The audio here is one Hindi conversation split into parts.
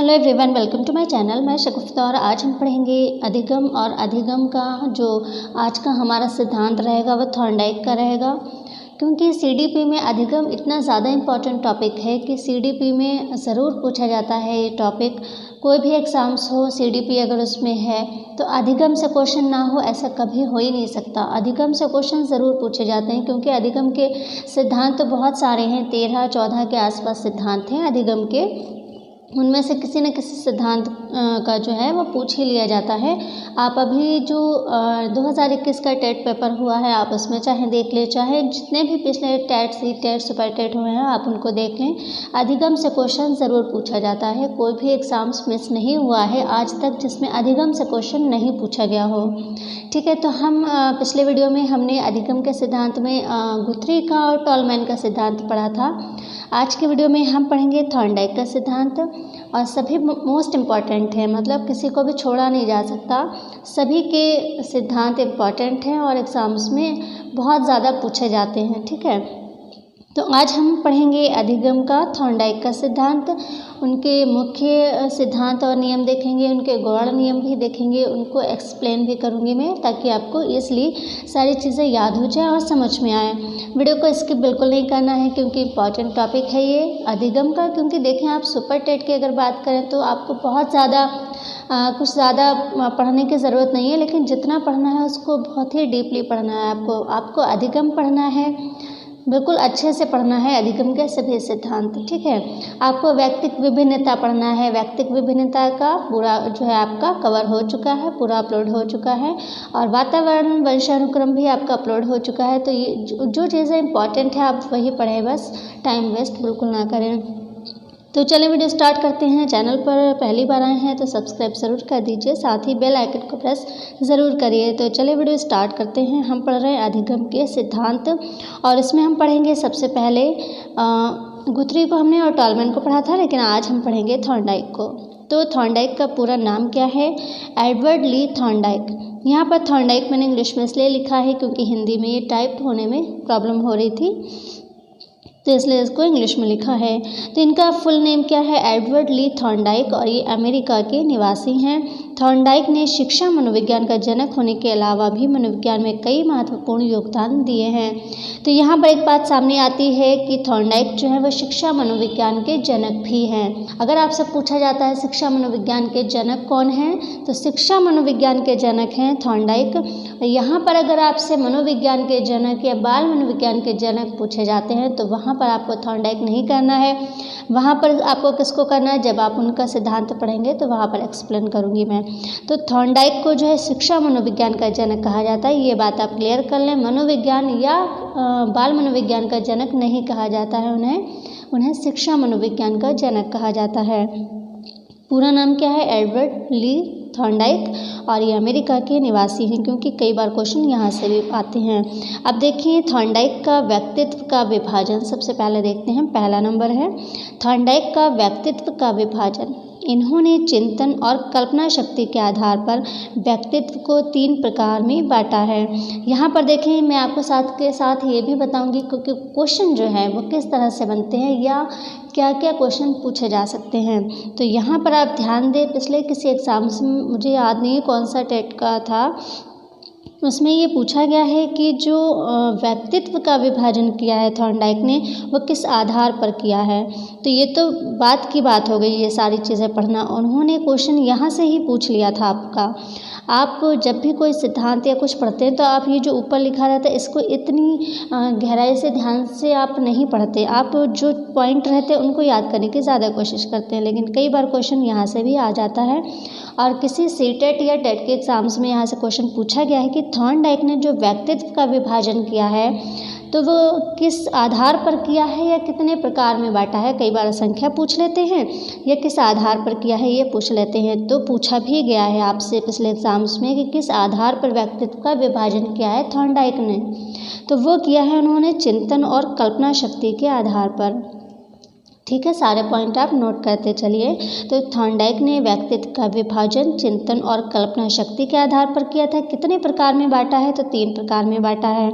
Hello everyone, welcome to my channel. मैं शगुफ्ता और आज हम पढ़ेंगे अधिगम। और अधिगम का जो आज का हमारा सिद्धांत रहेगा वह थॉर्नडाइक का रहेगा, क्योंकि सीडीपी में अधिगम इतना ज़्यादा इम्पॉर्टेंट टॉपिक है कि सीडीपी में ज़रूर पूछा जाता है ये टॉपिक। कोई भी एग्ज़ाम्स हो, सीडीपी अगर उसमें है तो अधिगम से क्वेश्चन ना हो ऐसा कभी हो ही नहीं सकता। अधिगम से क्वेश्चन ज़रूर पूछे जाते हैं, क्योंकि अधिगम के सिद्धांत तो बहुत सारे हैं, 13-14 के आसपास सिद्धांत हैं अधिगम के। उनमें से किसी न किसी सिद्धांत का जो है वो पूछ ही लिया जाता है। आप अभी जो 2021 का टेट पेपर हुआ है आप उसमें चाहे देख लें, चाहे जितने भी पिछले TET, C TET, super TET हुए हैं आप उनको देख लें। अधिगम से क्वेश्चन ज़रूर पूछा जाता है। कोई भी एग्ज़ाम्स मिस नहीं हुआ है आज तक जिसमें अधिगम से क्वेश्चन नहीं पूछा गया हो। ठीक है, तो हम पिछले वीडियो में हमने अधिगम के सिद्धांत में गुथरी का और टॉलमैन का सिद्धांत पढ़ा था। आज के वीडियो में हम पढ़ेंगे थॉर्नडाइक का सिद्धांत, और सभी मोस्ट इम्पॉर्टेंट है, मतलब किसी को भी छोड़ा नहीं जा सकता। सभी के सिद्धांत इम्पॉर्टेंट हैं और एग्ज़ाम्स में बहुत ज़्यादा पूछे जाते हैं। ठीक है, तो आज हम पढ़ेंगे अधिगम का, थॉर्नडाइक का सिद्धांत। उनके मुख्य सिद्धांत और नियम देखेंगे, उनके गौड़ नियम भी देखेंगे, उनको एक्सप्लेन भी करूँगी मैं, ताकि आपको इसलिए सारी चीज़ें याद हो जाए और समझ में आए। वीडियो को स्किप बिल्कुल नहीं करना है, क्योंकि इम्पॉर्टेंट टॉपिक है ये अधिगम का। क्योंकि देखें, आप सुपर टेट की अगर बात करें तो आपको बहुत ज़्यादा कुछ ज़्यादा पढ़ने की ज़रूरत नहीं है, लेकिन जितना पढ़ना है उसको बहुत ही डीपली पढ़ना है। आपको अधिगम पढ़ना है, बिल्कुल अच्छे से पढ़ना है अधिगम के सभी सिद्धांत। ठीक है, आपको वैयक्तिक विभिन्नता पढ़ना है। वैयक्तिक विभिन्नता का पूरा जो है आपका कवर हो चुका है, पूरा अपलोड हो चुका है, और वातावरण वंशानुक्रम भी आपका अपलोड हो चुका है। तो ये जो चीज़ें इंपॉर्टेंट है आप वही पढ़ें, बस टाइम वेस्ट बिल्कुल ना करें। तो चलिए वीडियो स्टार्ट करते हैं। चैनल पर पहली बार आए हैं तो सब्सक्राइब ज़रूर कर दीजिए, साथ ही बेल आइकन को प्रेस ज़रूर करिए। तो चलिए वीडियो स्टार्ट करते हैं। हम पढ़ रहे हैं अधिगम के सिद्धांत, और इसमें हम पढ़ेंगे सबसे पहले गुथरी को हमने और टॉलमैन को पढ़ा था, लेकिन आज हम पढ़ेंगे थॉर्नडाइक को। तो थॉर्नडाइक का पूरा नाम क्या है? एडवर्ड ली थॉर्नडाइक। यहाँ पर थॉर्नडाइक मैंने इंग्लिश में इसलिए लिखा है क्योंकि हिंदी में ये टाइप होने में प्रॉब्लम हो रही थी, तो इसलिए इसको इंग्लिश में लिखा है। तो इनका फुल नेम क्या है? एडवर्ड ली थॉर्नडाइक, और ये अमेरिका के निवासी हैं। थॉर्नडाइक ने शिक्षा मनोविज्ञान का जनक होने के अलावा भी मनोविज्ञान में कई महत्वपूर्ण योगदान दिए हैं। तो यहाँ पर एक बात सामने आती है कि थॉर्नडाइक जो है वह शिक्षा मनोविज्ञान के जनक भी हैं। अगर आपसे पूछा जाता है शिक्षा मनोविज्ञान के जनक कौन हैं, तो शिक्षा मनोविज्ञान के जनक हैं थॉर्नडाइक। यहाँ पर अगर आपसे मनोविज्ञान के जनक या बाल मनोविज्ञान के जनक पूछे जाते हैं तो वहाँ पर आपको थॉर्नडाइक नहीं करना है। वहाँ पर आपको किसको करना है? जब आप उनका सिद्धांत पढ़ेंगे तो वहाँ पर एक्सप्लेन करूँगी मैं। तो थॉर्नडाइक को जो है शिक्षा मनोविज्ञान का जनक कहा जाता है, ये बात आप क्लियर कर लें। मनोविज्ञान या बाल मनोविज्ञान का जनक नहीं कहा जाता है उन्हें शिक्षा मनोविज्ञान का जनक कहा जाता है। पूरा नाम क्या है? एडवर्ड ली थॉर्नडाइक, और ये अमेरिका के निवासी हैं, क्योंकि कई बार क्वेश्चन यहाँ से भी आते हैं। अब देखिए थॉर्नडाइक का व्यक्तित्व का विभाजन सबसे पहले देखते हैं। पहला नंबर है थॉर्नडाइक का व्यक्तित्व का विभाजन। इन्होंने चिंतन और कल्पना शक्ति के आधार पर व्यक्तित्व को 3 प्रकार में बांटा है। यहाँ पर देखें, मैं आपको साथ के साथ ये भी बताऊंगी क्योंकि क्वेश्चन जो है वो किस तरह से बनते हैं या क्या क्या क्वेश्चन पूछे जा सकते हैं। तो यहाँ पर आप ध्यान दें, पिछले किसी एग्ज़ाम्स में, मुझे याद नहीं कौन सा टेट का था, उसमें ये पूछा गया है कि जो व्यक्तित्व का विभाजन किया है थॉर्नडाइक ने, वो किस आधार पर किया है। तो ये तो बात की बात हो गई, ये सारी चीज़ें पढ़ना। उन्होंने क्वेश्चन यहाँ से ही पूछ लिया था आपका। आप जब भी कोई सिद्धांत या कुछ पढ़ते हैं तो आप ये जो ऊपर लिखा रहता है इसको इतनी गहराई से ध्यान से आप नहीं पढ़ते। आप जो पॉइंट रहते हैं उनको याद करने की ज़्यादा कोशिश करते हैं, लेकिन कई बार क्वेश्चन यहाँ से भी आ जाता है। और किसी सीटेट या टेट के एग्ज़ाम्स में यहाँ से क्वेश्चन पूछा गया है कि थॉर्नडाइक ने जो व्यक्तित्व का विभाजन किया है तो वो किस आधार पर किया है या कितने प्रकार में बांटा है। कई बार संख्या पूछ लेते हैं या किस आधार पर किया है ये पूछ लेते हैं। तो पूछा भी गया है आपसे पिछले एग्ज़ाम्स में कि किस आधार पर व्यक्तित्व का विभाजन किया है थॉर्नडाइक ने, तो वो किया है उन्होंने चिंतन और कल्पना शक्ति के आधार पर। ठीक है, सारे पॉइंट आप नोट करते चलिए। तो थॉर्नडाइक ने व्यक्तित्व का विभाजन चिंतन और कल्पना शक्ति के आधार पर किया था। कितने प्रकार में बांटा है? तो 3 प्रकार में बांटा है।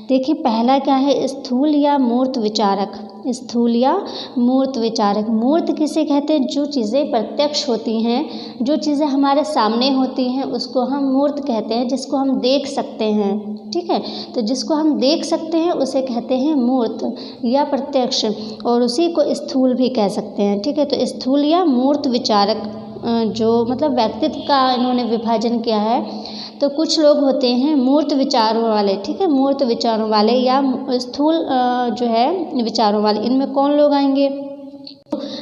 देखिए पहला क्या है? स्थूल या मूर्त विचारक। स्थूल या मूर्त विचारक। मूर्त किसे कहते हैं? जो चीज़ें प्रत्यक्ष होती हैं, जो चीज़ें हमारे सामने होती हैं उसको हम मूर्त कहते हैं, जिसको हम देख सकते हैं। ठीक है, तो जिसको हम देख सकते हैं उसे कहते हैं मूर्त या प्रत्यक्ष, और उसी को स्थूल भी कह सकते हैं। ठीक है, तो स्थूल या मूर्त विचारक जो मतलब व्यक्तित्व का इन्होंने विभाजन किया है। तो कुछ लोग होते हैं मूर्त विचारों वाले। ठीक है, मूर्त विचारों वाले या स्थूल जो है विचारों वाले। इनमें कौन लोग आएंगे?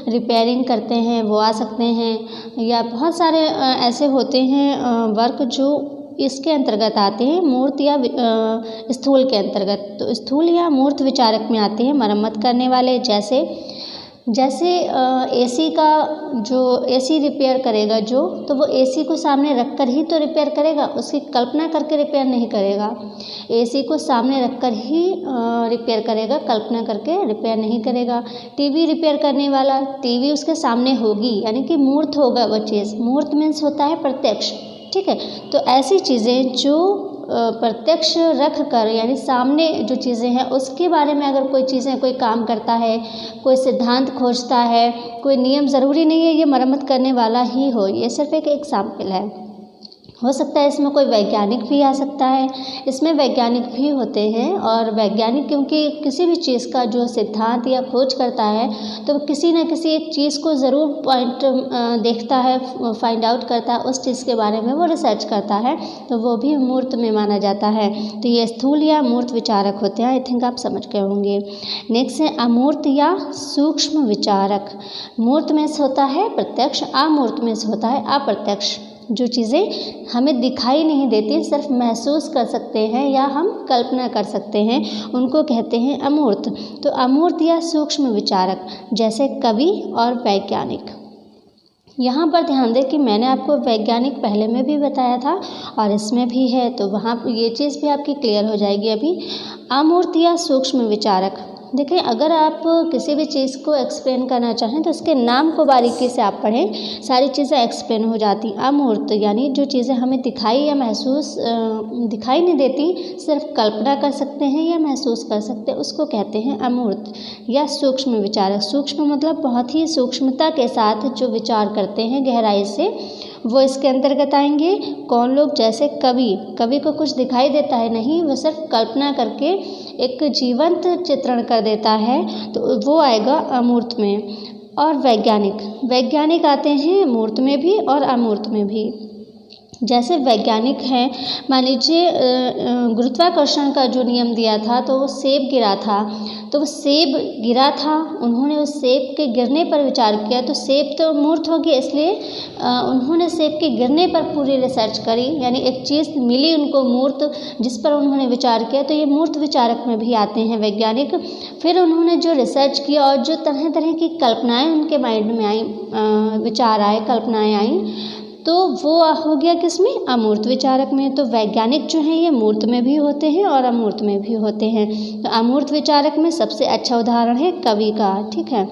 रिपेयरिंग करते हैं वो आ सकते हैं, या बहुत सारे ऐसे होते हैं वर्क जो इसके अंतर्गत आते हैं, मूर्त या स्थूल के अंतर्गत। तो स्थूल या मूर्त विचारक में आते हैं मरम्मत करने वाले। जैसे एसी का जो एसी रिपेयर करेगा जो, तो वो एसी को सामने रख कर ही तो रिपेयर करेगा, उसकी कल्पना करके रिपेयर नहीं करेगा। एसी को सामने रख कर ही रिपेयर करेगा, कल्पना करके रिपेयर नहीं करेगा। टीवी रिपेयर करने वाला, टीवी उसके सामने होगी, यानी कि मूर्त होगा वो चीज़। मूर्त मीन्स होता है प्रत्यक्ष। ठीक है, तो ऐसी चीज़ें जो प्रत्यक्ष रख कर, यानी सामने जो चीज़ें हैं उसके बारे में अगर कोई चीज़ें कोई काम करता है, कोई सिद्धांत खोजता है, कोई नियम, ज़रूरी नहीं है ये मरम्मत करने वाला ही हो, ये सिर्फ एक एग्जाम्पल है। हो सकता है इसमें कोई वैज्ञानिक भी आ सकता है, इसमें वैज्ञानिक भी होते हैं। और वैज्ञानिक क्योंकि किसी भी चीज़ का जो सिद्धांत या खोज करता है तो किसी न किसी एक चीज़ को ज़रूर पॉइंट देखता है, फाइंड आउट करता है, उस चीज़ के बारे में वो रिसर्च करता है, तो वो भी मूर्त में माना जाता है। तो ये स्थूल या मूर्त विचारक होते हैं। आई थिंक आप समझ गए होंगे। नेक्स्ट है अमूर्त या सूक्ष्म विचारक। मूर्त में से होता है प्रत्यक्ष, अमूर्त में से होता है अप्रत्यक्ष। जो चीज़ें हमें दिखाई नहीं देती, सिर्फ महसूस कर सकते हैं या हम कल्पना कर सकते हैं, उनको कहते हैं अमूर्त। तो अमूर्त या सूक्ष्म विचारक जैसे कवि और वैज्ञानिक। यहाँ पर ध्यान दें कि मैंने आपको वैज्ञानिक पहले में भी बताया था और इसमें भी है, तो वहाँ ये चीज़ भी आपकी क्लियर हो जाएगी अभी। अमूर्त या सूक्ष्म विचारक, देखिए अगर आप किसी भी चीज़ को एक्सप्लेन करना चाहें तो उसके नाम को बारीकी से आप पढ़ें, सारी चीज़ें एक्सप्लेन हो जाती। अमूर्त यानी जो चीज़ें हमें दिखाई या महसूस दिखाई नहीं देती, सिर्फ कल्पना कर सकते हैं या महसूस कर सकते हैं, उसको कहते हैं अमूर्त या सूक्ष्म विचारक। सूक्ष्म मतलब बहुत ही सूक्ष्मता के साथ जो विचार करते हैं गहराई से, वो इसके अंतर्गत आएंगे। कौन लोग? जैसे कवि को कुछ दिखाई देता है नहीं, वो सिर्फ कल्पना करके एक जीवंत चित्रण कर देता है, तो वो आएगा अमूर्त में। और वैज्ञानिक आते हैं मूर्त में भी और अमूर्त में भी। जैसे वैज्ञानिक हैं, मान लीजिए गुरुत्वाकर्षण का जो नियम दिया था, तो वो सेब गिरा था, तो वो सेब गिरा था, उन्होंने उस सेब के गिरने पर विचार किया, तो सेब तो मूर्त हो गया, इसलिए उन्होंने सेब के गिरने पर पूरी रिसर्च करी, यानी एक चीज़ मिली उनको मूर्त, जिस पर उन्होंने विचार किया, तो ये मूर्त विचारक में भी आते हैं वैज्ञानिक। फिर उन्होंने जो रिसर्च किया और जो तरह तरह की कल्पनाएँ उनके माइंड में आई, विचार आए, कल्पनाएँ आई, तो वो हो गया किसमें? अमूर्त विचारक में। तो वैज्ञानिक जो हैं ये मूर्त में भी होते हैं और अमूर्त में भी होते हैं। तो अमूर्त विचारक में सबसे अच्छा उदाहरण है कवि का। ठीक है,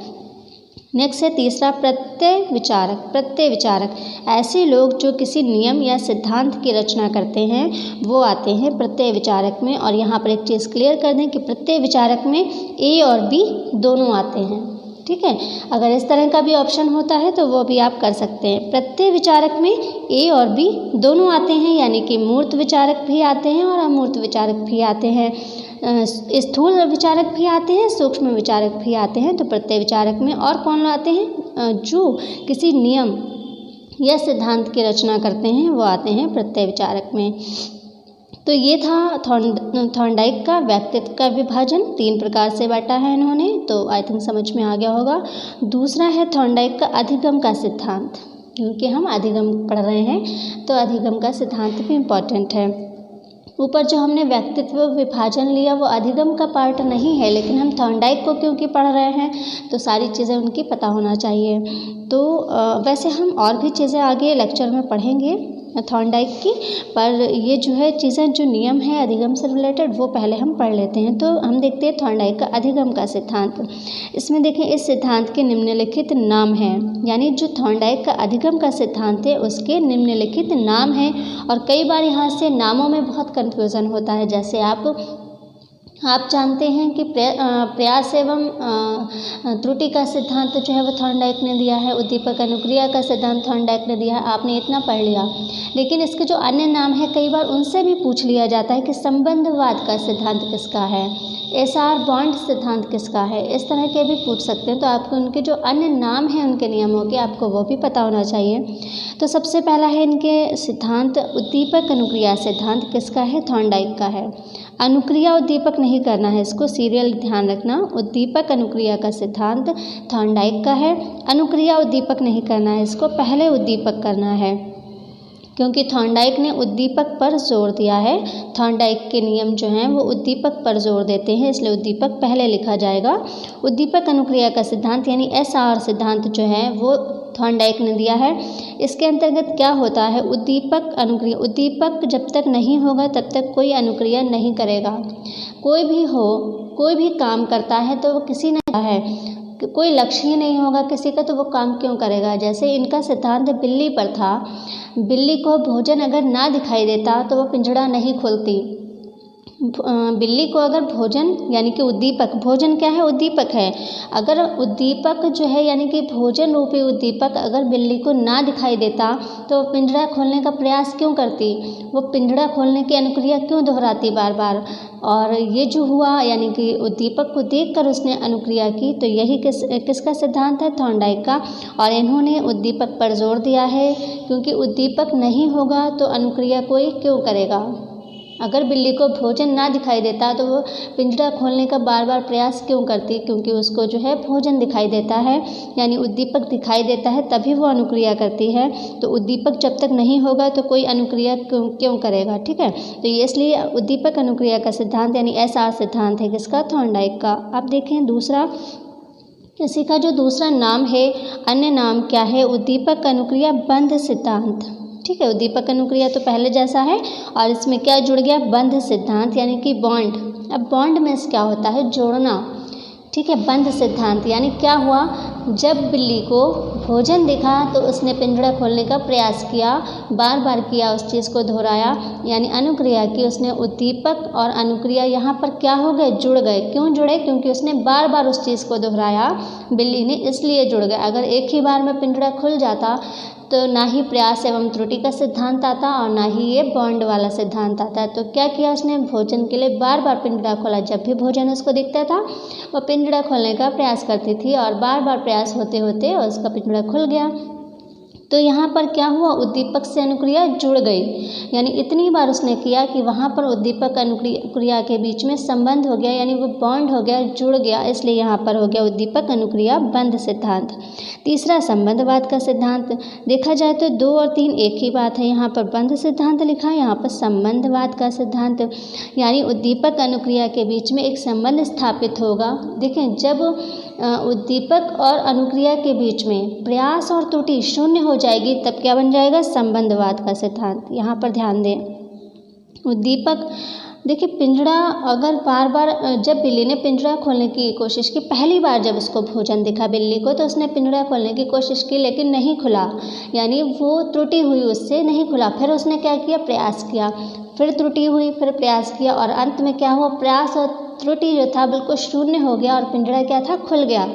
नेक्स्ट है तीसरा प्रत्यय विचारक। ऐसे लोग जो किसी नियम या सिद्धांत की रचना करते हैं वो आते हैं प्रत्यय विचारक में। और यहाँ पर एक चीज़ क्लियर कर दें कि प्रत्यय विचारक में ए और बी दोनों आते हैं। ठीक है, अगर इस तरह का भी ऑप्शन होता है तो वो भी आप कर सकते हैं। प्रत्यय विचारक में ए और बी दोनों आते हैं, यानी कि मूर्त विचारक भी आते हैं और अमूर्त विचारक भी आते हैं, स्थूल विचारक भी आते हैं, सूक्ष्म विचारक भी आते हैं। तो प्रत्यय विचारक में और कौन आते हैं? जो किसी नियम या सिद्धांत की रचना करते हैं वो आते हैं प्रत्यय विचारक में। तो ये था थॉर्नडाइक का व्यक्तित्व का विभाजन, 3 प्रकार से बांटा है इन्होंने, तो आई थिंक समझ में आ गया होगा। दूसरा है थॉर्नडाइक का अधिगम का सिद्धांत, क्योंकि हम अधिगम पढ़ रहे हैं तो अधिगम का सिद्धांत भी इम्पॉर्टेंट है। ऊपर जो हमने व्यक्तित्व विभाजन लिया वो अधिगम का पार्ट नहीं है, लेकिन हम थॉर्नडाइक को क्योंकि पढ़ रहे हैं तो सारी चीज़ें उनकी पता होना चाहिए। तो वैसे हम और भी चीज़ें आगे लेक्चर में पढ़ेंगे थॉर्नडाइक की, पर ये जो है चीज़ें जो नियम है अधिगम से रिलेटेड वो पहले हम पढ़ लेते हैं। तो हम देखते हैं थॉर्नडाइक का अधिगम का सिद्धांत। इसमें देखें इस सिद्धांत के निम्नलिखित नाम हैं, यानी जो थॉर्नडाइक का अधिगम का सिद्धांत है उसके निम्नलिखित नाम हैं। और कई बार यहाँ से नामों में बहुत कन्फ्यूज़न होता है, जैसे आप आप जानते हैं कि प्रयास एवं त्रुटि का सिद्धांत जो है वो थॉर्नडाइक ने दिया है, उद्दीपक अनुक्रिया का सिद्धांत थॉर्नडाइक ने दिया है, आपने इतना पढ़ लिया। लेकिन इसके जो अन्य नाम है कई बार उनसे भी पूछ लिया जाता है कि संबंधवाद का सिद्धांत किसका है, एसआर बॉन्ड सिद्धांत किसका है, इस तरह के भी पूछ सकते हैं। तो आपको उनके जो अन्य नाम हैं उनके नियमों के आपको वो भी पता होना चाहिए। तो सबसे पहला है इनके सिद्धांत उद्दीपक अनुक्रिया सिद्धांत किसका है, थॉर्नडाइक का है। अनुक्रिया उद्दीपक नहीं करना है, इसको सीरियल ध्यान रखना। उद्दीपक अनुक्रिया का सिद्धांत थॉर्नडाइक का है। अनुक्रिया उद्दीपक नहीं करना है, इसको पहले उद्दीपक करना है, क्योंकि थॉर्नडाइक ने उद्दीपक पर जोर दिया है। थॉर्नडाइक के नियम जो हैं वो उद्दीपक पर जोर देते हैं, इसलिए उद्दीपक पहले लिखा जाएगा। उद्दीपक अनुक्रिया का सिद्धांत यानी एसआर सिद्धांत जो है वो थॉर्नडाइक ने दिया है। इसके अंतर्गत क्या होता है, उद्दीपक अनुक्रिया, उद्दीपक जब तक नहीं होगा तब तक कोई अनुक्रिया नहीं करेगा। कोई भी हो, कोई भी काम करता है तो वो किसी ने कहा है कि कोई लक्ष्य ही नहीं होगा किसी का तो वो काम क्यों करेगा। जैसे इनका सिद्धांत बिल्ली पर था, बिल्ली को भोजन अगर ना दिखाई देता तो वो पिंजड़ा नहीं खोलती। बिल्ली को अगर भोजन यानी कि उद्दीपक, भोजन क्या है, उद्दीपक है। अगर उद्दीपक जो है यानी कि भोजन रूपी उद्दीपक अगर बिल्ली को ना दिखाई देता तो वो पिंजड़ा खोलने का प्रयास क्यों करती, वो पिंजड़ा खोलने की अनुक्रिया क्यों दोहराती बार बार। और ये जो हुआ यानी कि उद्दीपक को देखकर उसने अनुक्रिया की, तो यही किसका सिद्धांत है, थॉर्नडाइक का। और इन्होंने उद्दीपक पर जोर दिया है, क्योंकि उद्दीपक नहीं होगा तो अनुक्रिया कोई क्यों करेगा। अगर बिल्ली को भोजन ना दिखाई देता तो वो पिंजरा खोलने का बार बार प्रयास क्यों करती, क्योंकि उसको जो है भोजन दिखाई देता है, यानी उद्दीपक दिखाई देता है तभी वो अनुक्रिया करती है। तो उद्दीपक जब तक नहीं होगा तो कोई अनुक्रिया क्यों करेगा, ठीक है। तो ये इसलिए उद्दीपक अनुक्रिया का सिद्धांत यानी एसआर सिद्धांत है किसका, थॉर्नडाइक का। अब देखें दूसरा, इसी का जो दूसरा नाम है, अन्य नाम क्या है, उद्दीपक अनुक्रिया बंध सिद्धांत, ठीक है। उद्दीपक अनुक्रिया तो पहले जैसा है और इसमें क्या जुड़ गया, बंध सिद्धांत यानी कि बॉन्ड। अब बॉन्ड में क्या होता है, जोड़ना, ठीक है। बंध सिद्धांत यानी क्या हुआ, जब बिल्ली को भोजन दिखा तो उसने पिंजड़ा खोलने का प्रयास किया, बार बार किया, उस चीज़ को दोहराया, यानी अनुक्रिया की उसने। उद्दीपक और अनुक्रिया यहाँ पर क्या हो गए, जुड़ गए। क्यों जुड़े, क्योंकि उसने बार बार उस चीज़ को दोहराया बिल्ली ने, इसलिए जुड़ गए। अगर एक ही बार में पिंजड़ा खुल जाता तो ना ही प्रयास एवं त्रुटि का सिद्धांत आता और ना ही ये बॉन्ड वाला सिद्धांत आता। तो क्या किया उसने, भोजन के लिए बार बार पिंजड़ा खोला। जब भी भोजन उसको दिखता था वो पिंजड़ा खोलने का प्रयास करती थी और बार बार प्रयास होते होते उसका पिंजड़ा खुल गया। तो यहाँ पर क्या हुआ, उद्दीपक से अनुक्रिया जुड़ गई, यानी इतनी बार उसने किया कि वहाँ पर उद्दीपक अनुक्रिया के बीच में संबंध हो गया, यानी वो बॉन्ड हो गया, जुड़ गया, इसलिए यहाँ पर हो गया उद्दीपक अनुक्रिया बंध सिद्धांत। तीसरा, संबंधवाद का सिद्धांत। देखा जाए तो 2 और 3 एक ही बात है, यहाँ पर बंध सिद्धांत लिखा है, यहाँ पर संबंधवाद का सिद्धांत, यानी उद्दीपक अनुक्रिया के बीच में एक संबंध स्थापित होगा। देखें, जब उद्दीपक और अनुक्रिया के बीच में प्रयास और त्रुटि शून्य हो जाएगी तब क्या बन जाएगा, संबंधवाद का सिद्धांत। यहाँ पर ध्यान दें, उद्दीपक, देखिए पिंजड़ा अगर बार बार, जब बिल्ली ने पिंजड़ा खोलने की कोशिश की, पहली बार जब उसको भोजन दिखा बिल्ली को तो उसने पिंजड़ा खोलने की कोशिश की लेकिन नहीं खुला, यानी वो त्रुटि हुई, उससे नहीं खुला। फिर उसने क्या किया, प्रयास किया, फिर त्रुटि हुई, फिर प्रयास किया और अंत में क्या हुआ, प्रयास और त्रुटि जो था बिल्कुल शून्य हो गया और पिंजड़ा क्या था, खुल गया।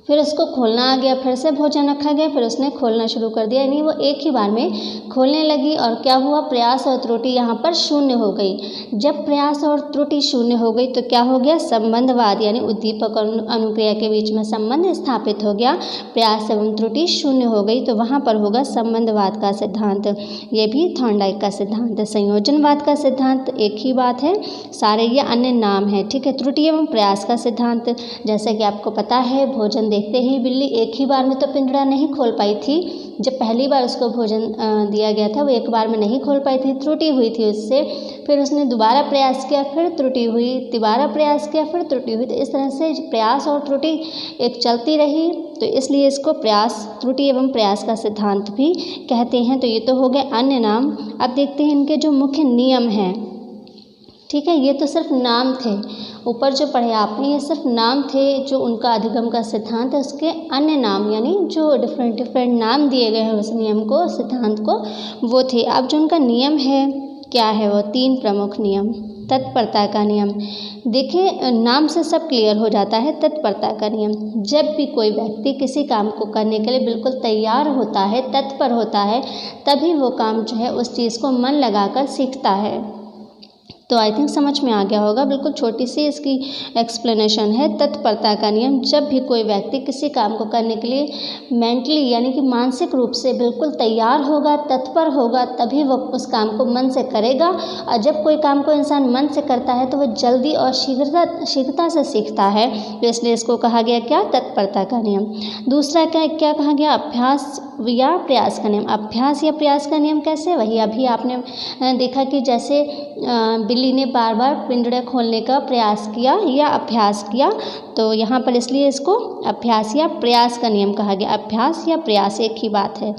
फिर उसको खोलना आ गया, फिर से भोजन रखा गया, फिर उसने खोलना शुरू कर दिया, यानी वो एक ही बार में खोलने लगी और क्या हुआ, प्रयास और त्रुटि यहाँ पर शून्य हो गई। जब प्रयास और त्रुटि शून्य हो गई तो क्या हो गया, संबंधवाद, यानी उद्दीपक और अनुक्रिया के बीच में संबंध स्थापित हो गया, प्रयास एवं त्रुटि शून्य हो गई, तो वहाँ पर होगा संबंधवाद का सिद्धांत। ये भी थॉर्नडाइक का सिद्धांत है। संयोजनवाद का सिद्धांत एक ही बात है, सारे ये अन्य नाम है, ठीक है। त्रुटि एवं प्रयास का सिद्धांत, जैसे कि आपको पता है, भोजन देखते ही बिल्ली एक ही बार में तो पिंजड़ा नहीं खोल पाई थी। जब पहली बार उसको भोजन दिया गया था वो एक बार में नहीं खोल पाई थी, त्रुटि हुई थी उससे। फिर उसने दोबारा प्रयास किया, फिर त्रुटि हुई, दोबारा प्रयास किया, फिर त्रुटि हुई। तो इस तरह से प्रयास और त्रुटि एक चलती रही, तो इसलिए इसको प्रयास, त्रुटि एवं प्रयास का सिद्धांत भी कहते हैं। तो ये तो हो गए अन्य नाम। अब देखते हैं इनके जो मुख्य नियम हैं, ठीक है। ये तो सिर्फ नाम थे, ऊपर जो पढ़े आपने ये सिर्फ नाम थे जो उनका अधिगम का सिद्धांत है। उसके अन्य नाम यानी जो डिफरेंट नाम दिए गए हैं उस नियम को, सिद्धांत को, वो थे। अब जो उनका नियम है क्या है, वो 3 प्रमुख नियम। तत्परता का नियम। देखिए, नाम से सब क्लियर हो जाता है। तत्परता का नियम, जब भी कोई व्यक्ति किसी काम को करने के लिए बिल्कुल तैयार होता है, तत्पर होता है, तभी वो काम जो है उस चीज़ को मन लगाकर सीखता है। तो आई थिंक समझ में आ गया होगा। बिल्कुल छोटी सी इसकी एक्सप्लेनेशन है। तत्परता का नियम, जब भी कोई व्यक्ति किसी काम को करने के लिए मेंटली यानी कि मानसिक रूप से बिल्कुल तैयार होगा, तत्पर होगा, तभी वो उस काम को मन से करेगा। और जब कोई काम को इंसान मन से करता है तो वह जल्दी और शीघ्रता से सीखता है। तो इसलिए इसको कहा गया क्या? तत्परता का नियम। दूसरा क्या कहा गया? अभ्यास या प्रयास का नियम। अभ्यास या प्रयास का नियम कैसे? वही अभी आपने देखा कि जैसे बिल्ली ने बार बार पिंजड़ा खोलने का प्रयास किया या अभ्यास किया, तो यहाँ पर इसलिए इसको अभ्यास या प्रयास का नियम कहा गया। अभ्यास या प्रयास एक ही बात है।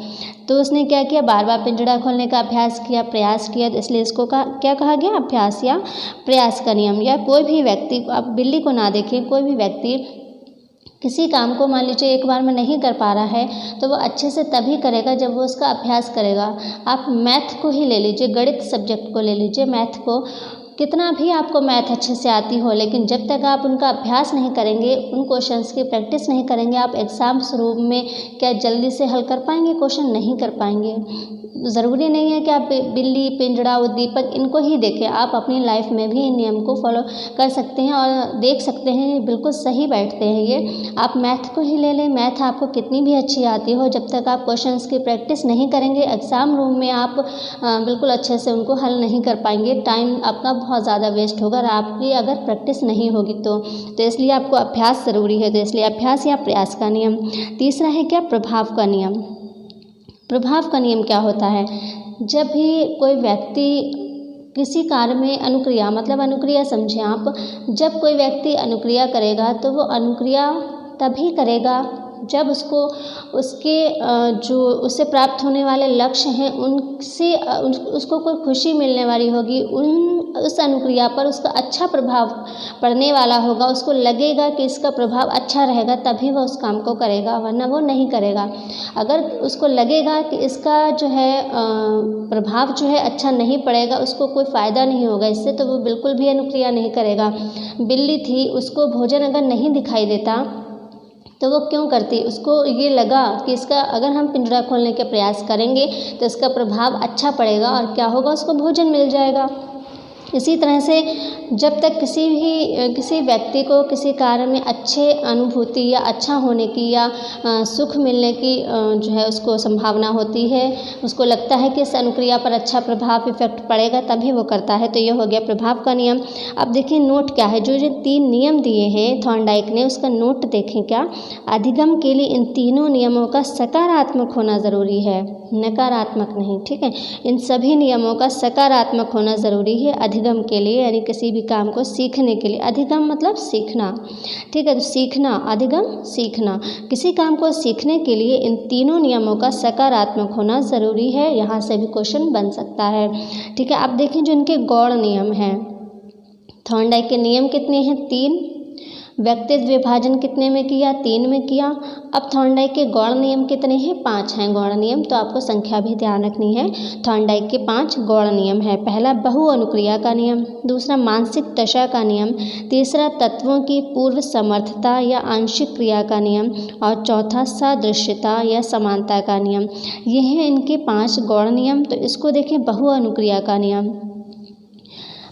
तो उसने क्या किया? बार बार पिंजड़ा खोलने का अभ्यास किया, प्रयास किया, तो इसलिए इसको क्या कहा गया? अभ्यास या प्रयास का नियम। या कोई भी व्यक्ति, आप बिल्ली को ना देखें, कोई भी व्यक्ति किसी काम को मान लीजिए एक बार में नहीं कर पा रहा है तो वो अच्छे से तभी करेगा जब वो उसका अभ्यास करेगा। आप मैथ को ही ले लीजिए, गणित सब्जेक्ट को ले लीजिए। मैथ को कितना भी आपको मैथ अच्छे से आती हो, लेकिन जब तक आप उनका अभ्यास नहीं करेंगे, उन क्वेश्चंस की प्रैक्टिस नहीं करेंगे, आप एग्ज़ाम स्वरूप में क्या जल्दी से हल कर पाएंगे? क्वेश्चन नहीं कर पाएंगे। ज़रूरी नहीं है कि आप बिल्ली, पिंजड़ा, उद्दीपक इनको ही देखें, आप अपनी लाइफ में भी इन नियम को फॉलो कर सकते हैं और देख सकते हैं, बिल्कुल सही बैठते हैं ये। आप मैथ को ही ले लें, मैथ आपको कितनी भी अच्छी आती हो, जब तक आप क्वेश्चंस की प्रैक्टिस नहीं करेंगे, एग्ज़ाम रूम में आप बिल्कुल अच्छे से उनको हल नहीं कर पाएंगे। टाइम आपका बहुत ज़्यादा वेस्ट होगा और आपकी अगर प्रैक्टिस नहीं होगी तो इसलिए आपको अभ्यास ज़रूरी है। तो इसलिए अभ्यास या प्रयास का नियम। तीसरा है क्या? प्रभाव का नियम। प्रभाव का नियम क्या होता है? जब भी कोई व्यक्ति किसी कार्य में अनुक्रिया, मतलब अनुक्रिया समझें आप, जब कोई व्यक्ति अनुक्रिया करेगा तो वो अनुक्रिया तभी करेगा जब उसके जो उससे प्राप्त होने वाले लक्ष्य हैं उनसे उसको कोई खुशी मिलने वाली होगी, उस अनुक्रिया पर उसका अच्छा प्रभाव पड़ने वाला होगा, उसको लगेगा कि इसका प्रभाव अच्छा रहेगा, तभी वह उस काम को करेगा, वरना वो नहीं करेगा। अगर उसको लगेगा कि इसका जो है प्रभाव जो है अच्छा नहीं पड़ेगा, उसको कोई फ़ायदा नहीं होगा इससे, तो वो बिल्कुल भी अनुक्रिया नहीं करेगा। बिल्ली थी, उसको भोजन अगर नहीं दिखाई देता तो वो क्यों करती? उसको ये लगा कि इसका अगर हम पिंजरा खोलने के प्रयास करेंगे तो इसका प्रभाव अच्छा पड़ेगा और क्या होगा? उसको भोजन मिल जाएगा। इसी तरह से जब तक किसी व्यक्ति को किसी कार्य में अच्छे अनुभूति या अच्छा होने की या सुख मिलने की जो है उसको संभावना होती है, उसको लगता है कि इस अनुक्रिया पर अच्छा प्रभाव इफेक्ट पड़ेगा, तभी वो करता है। तो ये हो गया प्रभाव का नियम। अब देखिए नोट क्या है, जो 3 नियम दिए हैं थॉर्नडाइक ने, उसका नोट देखें क्या? अधिगम के लिए इन तीनों नियमों का सकारात्मक होना ज़रूरी है, नकारात्मक नहीं। ठीक है, इन सभी नियमों का सकारात्मक होना ज़रूरी है अधिगम के लिए, यानी किसी भी काम को सीखने के लिए। अधिगम मतलब सीखना। ठीक है, तो सीखना, अधिगम सीखना। किसी काम को सीखने के लिए इन तीनों नियमों का सकारात्मक होना ज़रूरी है। यहाँ से भी क्वेश्चन बन सकता है। ठीक है, आप देखें जो इनके गौड़ नियम हैं, थॉर्नडाइक के नियम कितने हैं? 3। व्यक्तित्व विभाजन कितने में किया? 3 में किया। अब थॉर्नडाइक के गौड़ नियम कितने हैं? 5 हैं गौड़ नियम, तो आपको संख्या भी ध्यान रखनी है। थॉर्नडाइक के 5 गौड़ नियम है। पहला बहु अनुक्रिया का नियम, दूसरा मानसिक दशा का नियम, तीसरा तत्वों की पूर्व समर्थता या आंशिक क्रिया का नियम, और चौथा सादृश्यता या समानता का नियम। ये हैं इनके 5 गौड़ नियम। तो इसको देखें, बहु अनुक्रिया का नियम।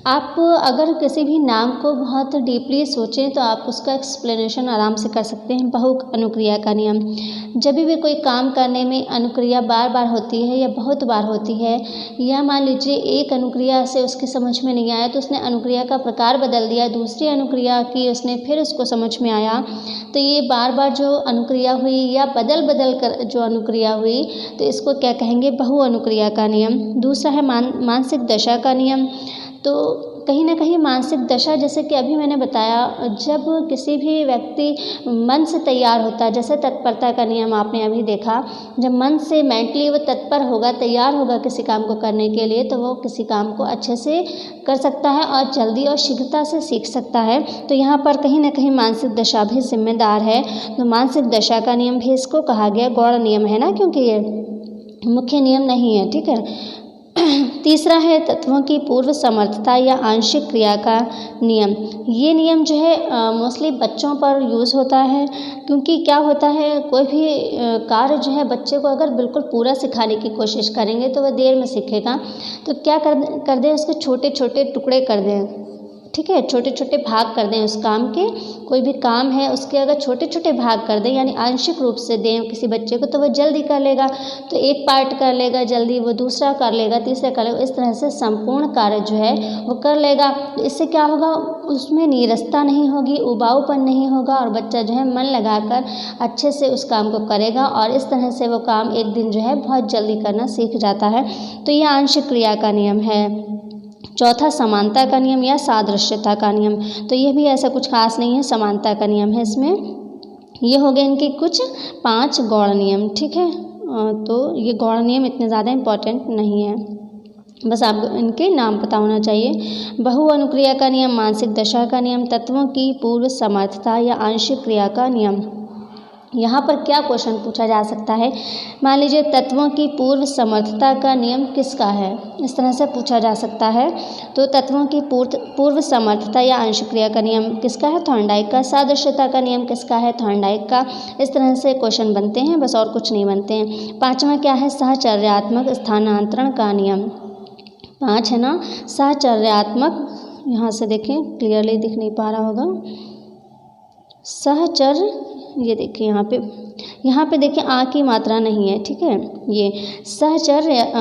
आप अगर किसी भी नाम को बहुत डीपली सोचें तो आप उसका एक्सप्लेनेशन आराम से कर सकते हैं। बहु अनुक्रिया का नियम, जब भी कोई काम करने में अनुक्रिया बार बार होती है या बहुत बार होती है, या मान लीजिए एक अनुक्रिया से उसकी समझ में नहीं आया तो उसने अनुक्रिया का प्रकार बदल दिया, दूसरी अनुक्रिया की उसने फिर उसको समझ में आया, तो ये बार बार जो अनुक्रिया हुई या बदल कर जो अनुक्रिया हुई, तो इसको क्या कहेंगे? बहु अनुक्रिया का नियम। दूसरा है मानसिक दशा का नियम। तो कहीं ना कहीं मानसिक दशा, जैसे कि अभी मैंने बताया, जब किसी भी व्यक्ति मन से तैयार होता है, जैसे तत्परता का नियम आपने अभी देखा, जब मन से मेंटली वो तत्पर होगा, तैयार होगा किसी काम को करने के लिए, तो वो किसी काम को अच्छे से कर सकता है और जल्दी और शीघ्रता से सीख सकता है। तो यहाँ पर कहीं ना कहीं मानसिक दशा भी जिम्मेदार है। तो मानसिक दशा का नियम भी इसको कहा गया गौड़ नियम है ना, क्योंकि ये मुख्य नियम नहीं है। ठीक है, तीसरा है तत्वों की पूर्व समर्थता या आंशिक क्रिया का नियम। ये नियम जो है मोस्टली बच्चों पर यूज़ होता है, क्योंकि क्या होता है कोई भी कार्य जो है बच्चे को अगर बिल्कुल पूरा सिखाने की कोशिश करेंगे तो वह देर में सीखेगा। तो क्या कर दें, उसके छोटे छोटे टुकड़े कर दें, ठीक है, छोटे छोटे भाग कर दें उस काम के। कोई भी काम है उसके अगर छोटे छोटे भाग कर दें, यानी आंशिक रूप से दें किसी बच्चे को, तो वह जल्दी कर लेगा। तो एक पार्ट कर लेगा जल्दी, वो दूसरा कर लेगा, तीसरा कर लेगा, इस तरह से संपूर्ण कार्य जो है वो कर लेगा। तो इससे क्या होगा, उसमें नीरसता नहीं होगी, उबाऊपन नहीं होगा, और बच्चा जो है मन लगाकर अच्छे से उस काम को करेगा, और इस तरह से वो काम एक दिन जो है बहुत जल्दी करना सीख जाता है। तो यह आंशिक क्रिया का नियम है। चौथा समानता का नियम या सादृश्यता का नियम। तो यह भी ऐसा कुछ खास नहीं है, समानता का नियम है इसमें। ये हो गए इनके कुछ 5 गौण नियम, ठीक है। तो ये गौण नियम इतने ज़्यादा इम्पोर्टेंट नहीं है, बस आपको इनके नाम पता होना चाहिए। बहु अनुक्रिया का नियम, मानसिक दशा का नियम, तत्वों की पूर्व समर्थता या आंशिक क्रिया का नियम। यहाँ पर क्या क्वेश्चन पूछा जा सकता है, मान लीजिए तत्वों की पूर्व समर्थता का नियम किसका है, इस तरह से पूछा जा सकता है। तो तत्वों की पूर्व समर्थता या आंशिक क्रिया का नियम किसका है, थॉर्नडाइक का। सादृश्यता का नियम किसका है, थॉर्नडाइक का। इस तरह से क्वेश्चन बनते हैं, बस और कुछ नहीं बनते हैं। 5वां क्या है, सहचर्यात्मक स्थानांतरण का नियम। 5 है ना, सहचर्यात्मक, यहाँ से देखें क्लियरली दिख नहीं पा रहा होगा, ये देखिए यहाँ पे देखिए आ की मात्रा नहीं है, ठीक है। ये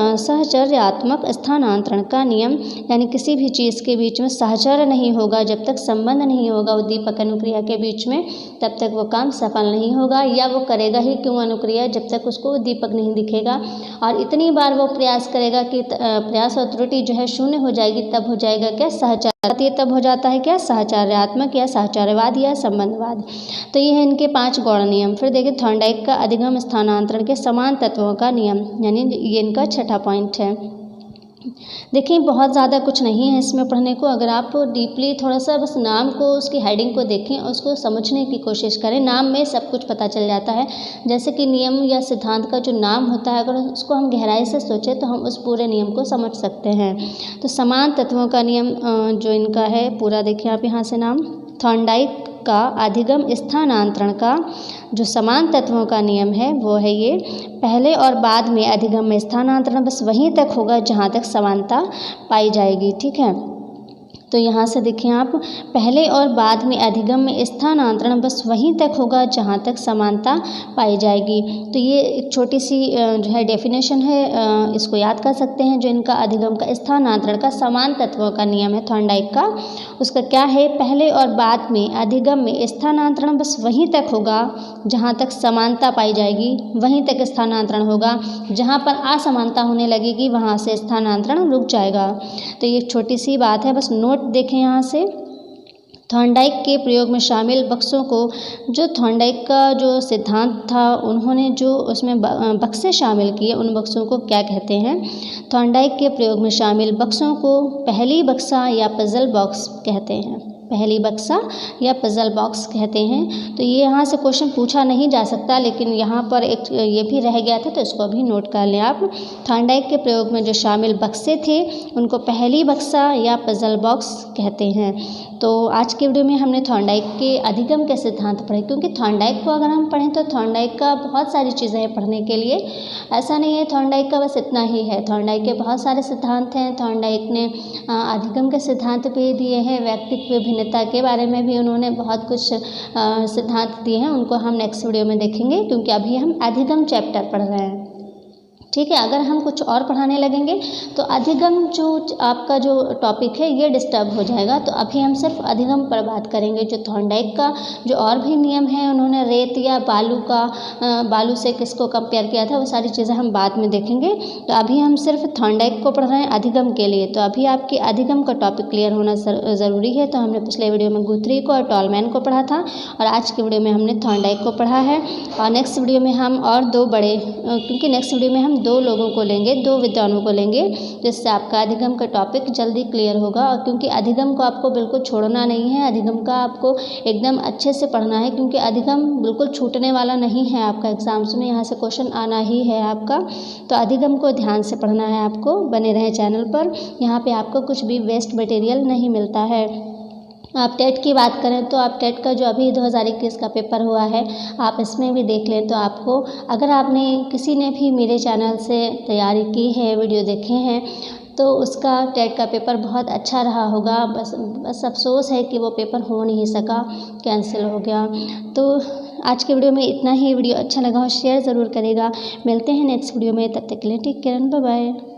सहचर्यात्मक स्थानांतरण का नियम, यानी किसी भी चीज़ के बीच में सहचर्य नहीं होगा, जब तक संबंध नहीं होगा उद्दीपक अनुक्रिया के बीच में, तब तक वो काम सफल नहीं होगा, या वो करेगा ही क्यों अनुक्रिया जब तक उसको उद्दीपक नहीं दिखेगा। और इतनी बार वो प्रयास करेगा कि प्रयास और त्रुटि जो है शून्य हो जाएगी, तब हो जाएगा क्या, सहचर्य, तब हो जाता है क्या, सहचर्यात्मक या सहचर्यवाद या संबंधवाद। तो ये है इनके 5 गौण नियम। फिर देखिए थॉर्नडाइक का अधिगम स्थानांतरण के समान तत्वों का नियम, यानी ये इनका 6ठा पॉइंट है। देखिए बहुत ज़्यादा कुछ नहीं है इसमें पढ़ने को, अगर आप डीपली थोड़ा सा बस नाम को, उसकी हेडिंग को देखें और उसको समझने की कोशिश करें, नाम में सब कुछ पता चल जाता है। जैसे कि नियम या सिद्धांत का जो नाम होता है, अगर उसको हम गहराई से सोचें तो हम उस पूरे नियम को समझ सकते हैं। तो समान तत्वों का नियम जो इनका है पूरा देखिए आप यहाँ से नाम, थॉर्नडाइक का अधिगम स्थानांतरण का जो समान तत्वों का नियम है वो है ये, पहले और बाद में अधिगम में स्थानांतरण बस वहीं तक होगा जहाँ तक समानता पाई जाएगी, ठीक है। तो यहाँ से देखिए आप, पहले और बाद में अधिगम में स्थानांतरण बस वहीं तक होगा जहाँ तक समानता पाई जाएगी। तो ये एक छोटी सी जो है डेफिनेशन है, इसको याद कर सकते हैं। जो इनका अधिगम का स्थानांतरण का समान तत्वों का नियम है थॉर्नडाइक का, उसका क्या है, पहले और बाद में अधिगम में स्थानांतरण बस वहीं तक होगा जहाँ तक समानता पाई जाएगी, वहीं तक स्थानांतरण होगा, जहाँ पर असमानता होने लगेगी वहाँ से स्थानांतरण रुक जाएगा। तो ये छोटी सी बात है, बस नोट देखें यहाँ से। थॉर्नडाइक के प्रयोग में शामिल बक्सों को, जो थॉर्नडाइक का जो सिद्धांत था उन्होंने जो उसमें बक्से शामिल किए, उन बक्सों को क्या कहते हैं, थॉर्नडाइक के प्रयोग में शामिल बक्सों को पहली बक्सा या पजल बॉक्स कहते हैं, पहली बक्सा या पजल बॉक्स कहते हैं। तो ये यहाँ से क्वेश्चन पूछा नहीं जा सकता, लेकिन यहाँ पर एक ये भी रह गया था, तो इसको भी नोट कर लें आप। थॉर्नडाइक के प्रयोग में जो शामिल बक्से थे उनको पहली बक्सा या पजल बॉक्स कहते हैं। तो आज के वीडियो में हमने थॉर्नडाइक के अधिगम के सिद्धांत पढ़े, क्योंकि थॉर्नडाइक को अगर हम पढ़ें तो थॉर्नडाइक का बहुत सारी चीज़ें हैं पढ़ने के लिए, ऐसा नहीं है थॉर्नडाइक का बस इतना ही है। थॉर्नडाइक के बहुत सारे सिद्धांत हैं। थॉर्नडाइक ने अधिगम के सिद्धांत भी दिए हैं, व्यक्तित्व भिन्नता के बारे में भी उन्होंने बहुत कुछ सिद्धांत दिए हैं, उनको हम नेक्स्ट वीडियो में देखेंगे, क्योंकि अभी हम अधिगम चैप्टर पढ़ रहे हैं, ठीक है। अगर हम कुछ और पढ़ाने लगेंगे तो अधिगम जो आपका जो टॉपिक है ये डिस्टर्ब हो जाएगा। तो अभी हम सिर्फ अधिगम पर बात करेंगे। जो थॉर्नडाइक का जो और भी नियम है, उन्होंने रेत या बालू से किसको कंपेयर किया था, वो सारी चीज़ें हम बाद में देखेंगे। तो अभी हम सिर्फ थॉर्नडाइक को पढ़ रहे हैं अधिगम के लिए। तो अभी आपकी अधिगम का टॉपिक क्लियर होना ज़रूरी है। तो हमने पिछले वीडियो में गुथरी को और टॉलमैन को पढ़ा था, और आज के वीडियो में हमने थॉर्नडाइक को पढ़ा है। और नेक्स्ट वीडियो में हम और 2 बड़े, क्योंकि नेक्स्ट वीडियो में हम 2 लोगों को लेंगे, 2 विद्वानों को लेंगे, जिससे आपका अधिगम का टॉपिक जल्दी क्लियर होगा। और क्योंकि अधिगम को आपको बिल्कुल छोड़ना नहीं है, अधिगम का आपको एकदम अच्छे से पढ़ना है, क्योंकि अधिगम बिल्कुल छूटने वाला नहीं है आपका एग्ज़ाम्स में, यहाँ से क्वेश्चन आना ही है आपका। तो अधिगम को ध्यान से पढ़ना है आपको। बने रहें चैनल पर, यहाँ पे आपको कुछ भी वेस्ट मटेरियल नहीं मिलता है। आप टेट की बात करें तो आप टेट का जो अभी 2021 का पेपर हुआ है, आप इसमें भी देख लें तो आपको, अगर आपने किसी ने भी मेरे चैनल से तैयारी की है, वीडियो देखे हैं, तो उसका टेट का पेपर बहुत अच्छा रहा होगा। बस अफसोस है कि वो पेपर हो नहीं सका, कैंसिल हो गया। तो आज के वीडियो में इतना ही। वीडियो अच्छा लगा हो शेयर ज़रूर करेगा। मिलते हैं नेक्स्ट वीडियो में, तब तक के लिए टेक केयर, बाय बाय।